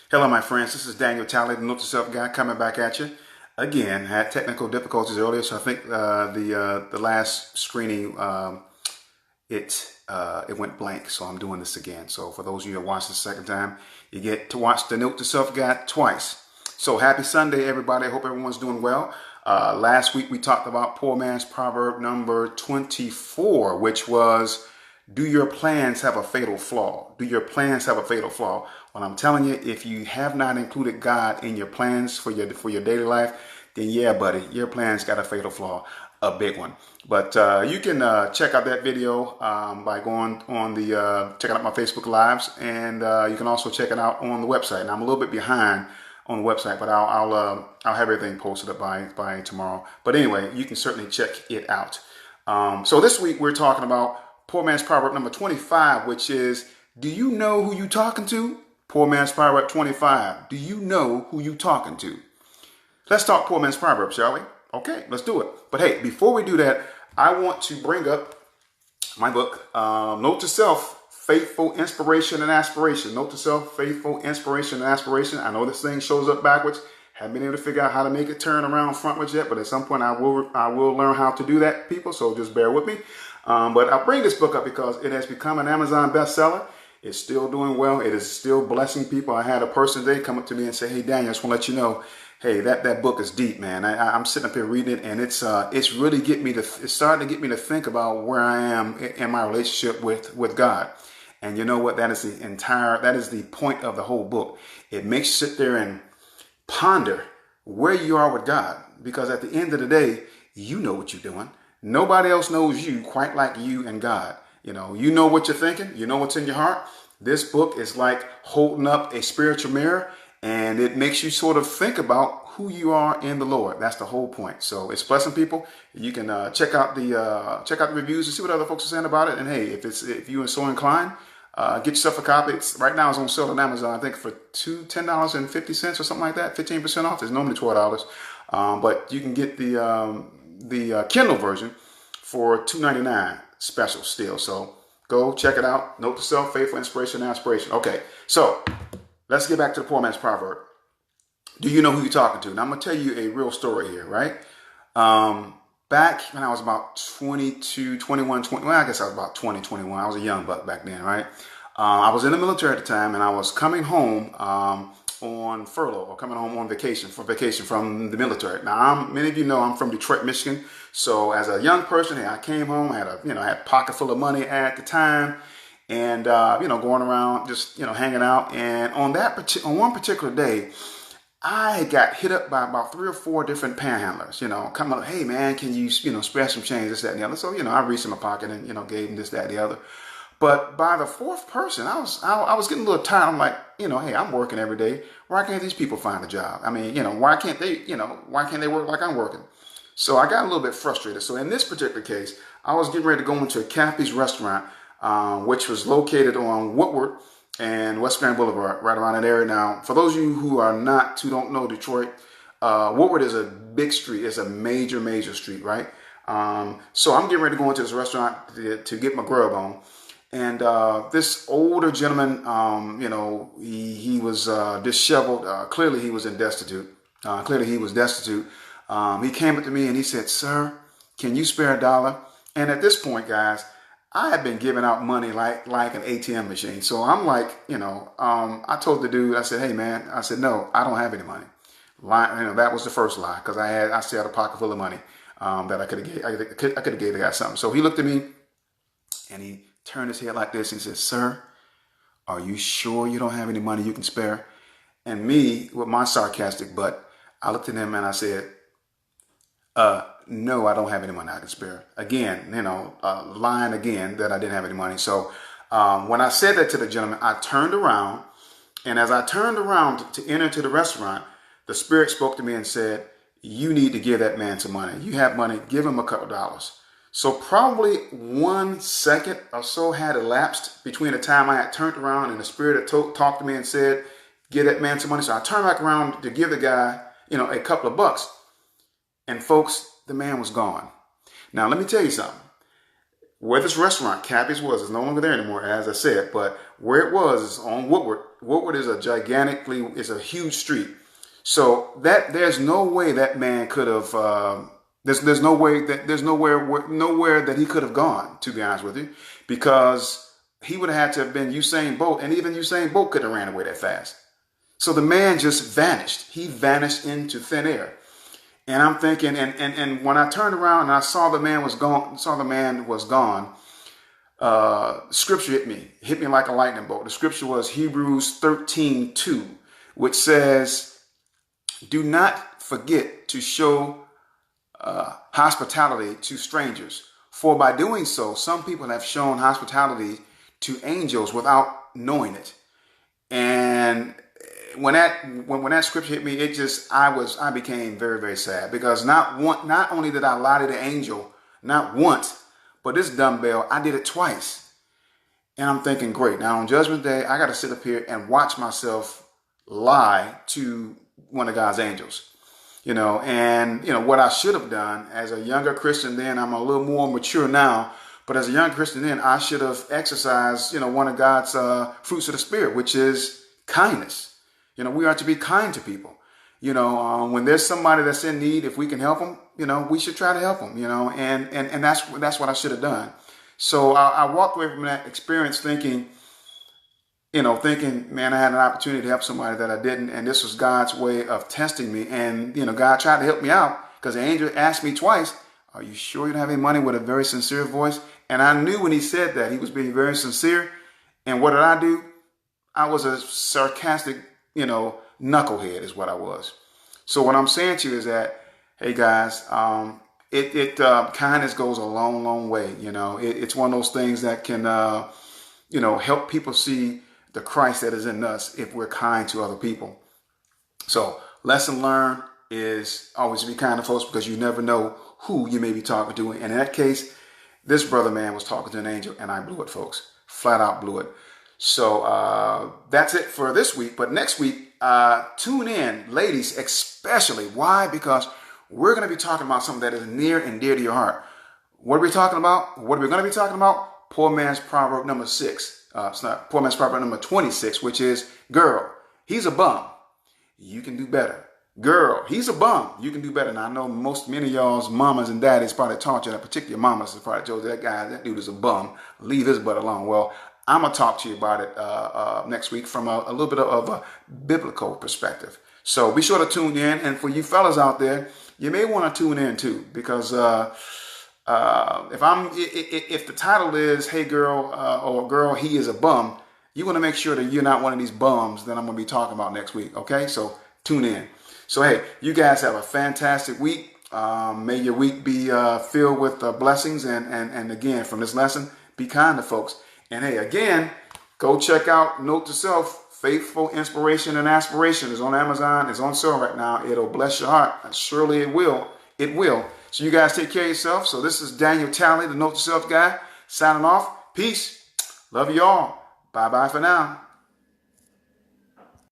Hello, my friends. This is Daniel Talley, the Note to Self guy, coming back at you again. Had technical difficulties earlier, so I think the last screening it went blank. So I'm doing this again. So for those of you that watched the second time, you get to watch the Note to Self guy twice. So happy Sunday, everybody. I hope everyone's doing well. Last week we talked about poor man's proverb number 24, which was, do your plans have a fatal flaw? Do your plans have a fatal flaw? Well, I'm telling you, if you have not included God in your plans for your daily life, then yeah, buddy, your plans got a fatal flaw, a big one. But you can check out that video by going on checking out my Facebook Lives, and you can also check it out on the website. And I'm a little bit behind on the website, but I'll have everything posted up by tomorrow. But anyway, you can certainly check it out. So this week we're talking about Poor Man's Proverb number 25, which is, do you know who you talking to? Poor Man's Proverb 25. Do you know who you talking to? Let's talk Poor Man's Proverb, shall we? Okay, let's do it. But hey, before we do that, I want to bring up my book, Note to Self, Faithful Inspiration and Aspiration. Note to Self, Faithful Inspiration and Aspiration. I know this thing shows up backwards. Haven't been able to figure out how to make it turn around frontwards yet, but at some point I will learn how to do that, people, so just bear with me. But I'll bring this book up because it has become an Amazon bestseller. It's still doing well. It is still blessing people. I had a person today come up to me and say, hey, Daniel, I just want to let you know, hey, that book is deep, man. I'm sitting up here reading it, and it's really it's starting to get me to think about where I am in my relationship with God. And you know what? That is the point of the whole book. It makes you sit there and ponder where you are with God, because at the end of the day, you know what you're doing. Nobody else knows you quite like you and God. You know what you're thinking. You know what's in your heart. This book is like holding up a spiritual mirror, and it makes you sort of think about who you are in the Lord. That's the whole point. So it's blessing people. You can check out the reviews and see what other folks are saying about it. And hey, if you are so inclined, get yourself a copy. Right now it's on sale on Amazon, I think for $10.50 or something like that. 15% off. It's normally $12. But you can get the Kindle version for $2.99 special still. So go check it out. Note to Self, Faithful Inspiration and Aspiration. Okay, so let's get back to the Poor Man's Proverb. Do you know who you're talking to? Now I'm going to tell you a real story here, right? Back when I was about 22, 21, 20, well, I guess I was about 20, 21. I was a young buck back then, right? I was in the military at the time, and I was coming home on furlough, or coming home on vacation from the military. Now, many of you know I'm from Detroit, Michigan. So as a young person, I came home, I had a pocket full of money at the time, and going around just hanging out. And on one particular day, I got hit up by about 3 or 4 different panhandlers, coming up, hey man, can you, spare some change, this, that, and the other. So, I reached in my pocket and, gave them this, that, and the other. But by the 4th person, I was getting a little tired. I'm like, hey, I'm working every day. Why can't these people find a job? I mean, why can't they work like I'm working? So I got a little bit frustrated. So in this particular case, I was getting ready to go into a Cappy's restaurant, which was located on Woodward and West Grand Boulevard, right around that area. Now, for those of you who don't know Detroit, Woodward is a big street. It's a major, major street, right? So I'm getting ready to go into this restaurant to get my grub on. And this older gentleman, he was disheveled. Clearly he was destitute. He came up to me and he said, sir, can you spare $1? And at this point, guys, I had been giving out money like an ATM machine. So I'm like, I told the dude, I said, hey man, I said, no, I don't have any money. That was the first lie, because I still had a pocket full of money that I could have gave the guy something. So he looked at me and he turned his head like this and said, sir, are you sure you don't have any money you can spare? And me, with my sarcastic butt, I looked at him and I said, no, I don't have any money I can spare. Again, lying again that I didn't have any money. So when I said that to the gentleman, I turned around, and as I turned around to enter into the restaurant, the Spirit spoke to me and said, you need to give that man some money. You have money, give him a couple dollars. So probably 1 second or so had elapsed between the time I had turned around and the Spirit had talked to me and said, give that man some money. So I turned back around to give the guy, a couple of bucks. And folks, the man was gone. Now, let me tell you something. where this restaurant, Cappy's was, is no longer there anymore, as I said, but where it was is on Woodward. Woodward is is a huge street. So that there's no way that man could have, there's no way that there's nowhere that he could have gone, to be honest with you, because he would have had to have been Usain Bolt, and even Usain Bolt couldn't have ran away that fast. So the man just vanished. He vanished into thin air. And I'm thinking, and when I turned around and I saw the man was gone, scripture hit me like a lightning bolt. The scripture was Hebrews 13:2, which says, "Do not forget to show hospitality to strangers, for by doing so, some people have shown hospitality to angels without knowing it." And when that scripture hit me, I became very, very sad, because not only did I lie to the angel, not once, but this dumbbell, I did it twice. And I'm thinking, great, now on Judgment Day, I got to sit up here and watch myself lie to one of God's angels. And what I should have done as a younger Christian then, I'm a little more mature now, but as a young Christian then, I should have exercised, one of God's fruits of the Spirit, which is kindness. We are to be kind to people. When there's somebody that's in need, if we can help them, we should try to help them, and that's what I should have done. So I walked away from that experience thinking, man, I had an opportunity to help somebody that I didn't. And this was God's way of testing me. And, God tried to help me out, because the angel asked me twice, "Are you sure you don't have any money?" with a very sincere voice. And I knew when he said that, he was being very sincere. And what did I do? I was a sarcastic, knucklehead is what I was. So what I'm saying to you is that, hey guys, kindness goes a long, long way. It's one of those things that can, help people see the Christ that is in us if we're kind to other people. So lesson learned is always be kind to folks, because you never know who you may be talking to. And in that case, this brother man was talking to an angel, and I blew it, folks. Flat out blew it. So that's it for this week. But next week, tune in, ladies, especially. Why? Because we're going to be talking about something that is near and dear to your heart. What are we talking about? What are we going to be talking about? Poor man's proverb number 6. It's not poor man's proverb number 26, which is, girl, he's a bum. You can do better. Girl, he's a bum. You can do better. Now, I know many of y'all's mamas and daddies probably taught you, that particular mamas probably told you, that dude is a bum. Leave his butt alone. Well, I'm going to talk to you about it next week from a little bit of a biblical perspective. So be sure to tune in. And for you fellas out there, you may want to tune in too, because if the title is, "Hey girl," or "Girl, he is a bum," you want to make sure that you're not one of these bums that I'm going to be talking about next week. Okay, so tune in. So hey, you guys have a fantastic week. May your week be filled with blessings, and again, from this lesson, be kind to folks. And hey, again, go check out Note to Self, Faithful Inspiration and Aspiration. Is on Amazon. It's on sale right now. It'll bless your heart. Surely it will. It will. So you guys take care of yourself. So this is Daniel Talley, the Note to Self guy, signing off. Peace. Love you all. Bye-bye for now.